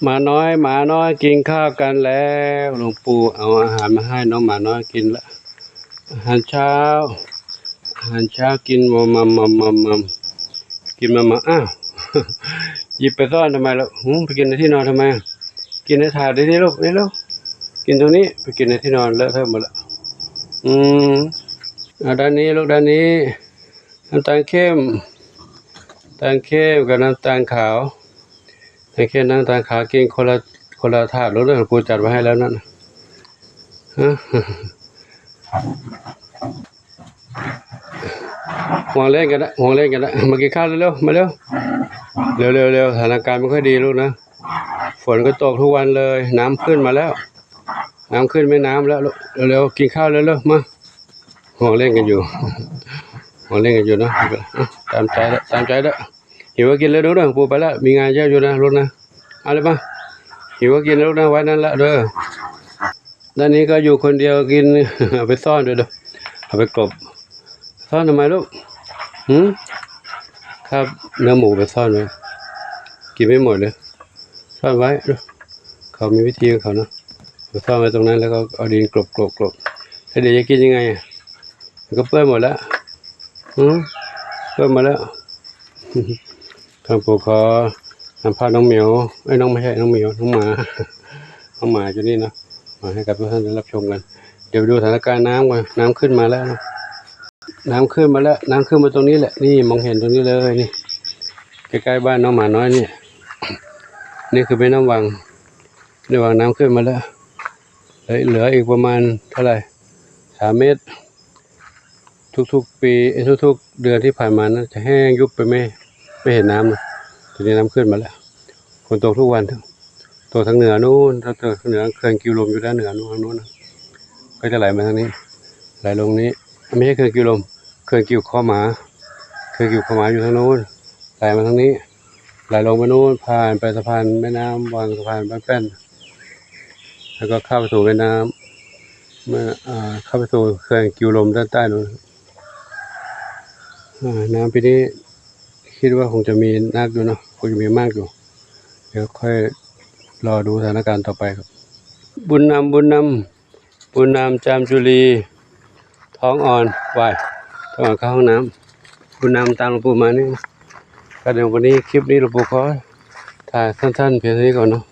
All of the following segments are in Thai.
หมาน้อยกินข้าวกันแล้วหลวงปู่เอาอาหารมาให้น้องหมาน้อยกินละอาหารเช้ากินมัมกินมาอ้าวหยิบไปซ่อนทำไมล่ะไปกินในที่นอนทำไมกินในถาดได้ลูกได้ลูกกินตรงนี้ไปกินในที่นอนเลอะเทอะหมดละด้านนี้ลูกด้านนี้น้ำตาลเข้มกับน้ำตาลขาวน้ำตาลขาวกินคนละถาดรถเลยกูจัดไว้ให้แล้วนั่นห่วงเล่นกันนะมากินข้าวเร็วมาเร็วสถานการณ์ไม่ค่อยดีลูกนะฝนก็ตกทุกวันเลยน้ำขึ้นมาแล้วน้ำขึ้นไม่น้ำแล้วเร็วกินข้าวเร็วมาห่วงเล่นกันอยู่นะตามใจแล้วหิวก็กินเลยดูนะปูไปแล้วมีงานเยอะอยู่นะลูกนะเอาเลยมาหิวก็กินแล้วนะไว้นั่นละเด้อด้านนี้ก็อยู่คนเดียวกินเอาไปซ่อนด้วยเอาไปกลบซ่อนทำไมลูกครับเนื้อหมูไปซ่อนไว้กินไม่หมดเลยซ่อนไว้เขามีวิธีของเขาเนาะไปซ่อนไว้ตรงนั้นแล้วก็เอาดินกลบแล้วเดี๋ยวจะกินยังไงมันก็เปื้อนหมดแล้วเปื้อนหมดแล้วทางปู่ขอสัมภาษณ์น้องเหมียวน้องไม่ใช่น้องเหมียวน้องหมาอยู่นี่นะมาให้กับทุกท่านได้รับชมกันเดี๋ยวดูสถานการณ์น้ำก่อนน้ำขึ้นมาแล้วนะน้ำขึ้นมาตรงนี้แหละนี่มองเห็นตรงนี้เลยนี่ใกล้ๆบ้านน้องหมาน้อยนี่คือแม่น้ำวังน้ำขึ้นมาแล้วเหลืออีกประมาณเท่าไหร่3 เมตรทุกๆปีทุกๆเดือนที่ผ่านมานะจะแห้งยุบไปไม่เห็นน้ำนะทีนี้น้ำขึ้นมาแล้วฝนตกทุกวันตกทางเหนือนู้นทางเหนือเขื่อนกิวลมอยู่ด้านเหนือนู้นนะก็จะไหลมาทางนี้ไหลลงนี้ไม่ใช่เขื่อนกิวลมเขื่อนกิวข้อหมาอยู่ทางนู้นไหลมาทางนี้ไหลลงไปนู้นผ่านไปสะพานแม่น้ำวังสะพานบ้านแป้นแล้วก็เข้าไปสู่แม่น้ำเข้าไปสู่เขื่อนกิวลมด้านใต้นู้นน้ำปีนี้คิดว่าคงจะมีนักอยู่เนาะคงจะมีมากอยู่เดี๋ยวค่อยรอดูสถานการณ์ต่อไปครับบุญนำจามจุลีท้องอ่อนเข้าห้องน้ำบุญนำตามหลวงปู่มานี่ก็เดี๋ยววันนี้คลิปนี้หลวงปู่ขอถ่ายสั้นๆเพียงเท่านี้ก่อนเนาะ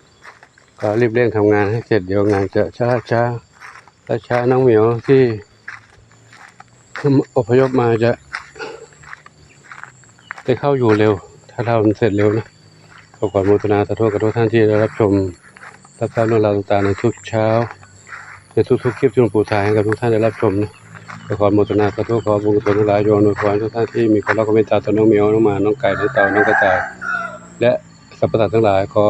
ก็รีบเร่งทำงานให้เสร็จเดี๋ยวงานจะช้าน้องเหมียวที่อพยพมาจะได้เข้าอยู่เร็วถ้าทำเสร็จเร็วนะขอความโมทนาสาธุกับทุกท่านที่ได้รับชมรับทราบเรื่องราวต่างๆในทุกเช้าในทุกคลิปที่หลวงปู่ถ่ายให้กับทุกท่านได้รับชมนะขอความโมทนาสาธุขอบุญกุศลทั้งหลายโยนขอให้ทุกท่านที่มีความรักความเมตตาต่อน้องเหมียวน้องหมาน้องไก่น้องเต่าน้องกระต่ายและสรรพสัตว์ทั้งหลายขอ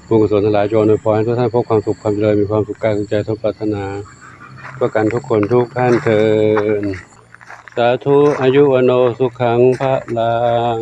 บุญกุศลทั้งหลายโยนขอให้ทุกท่านพบความสุขความเจริญมีความสุขกายสุขใจทุกปรารถนาเพื่อกันทุกคนทุกท่านเถิดสาธุอายุวโนสุขังพระลัง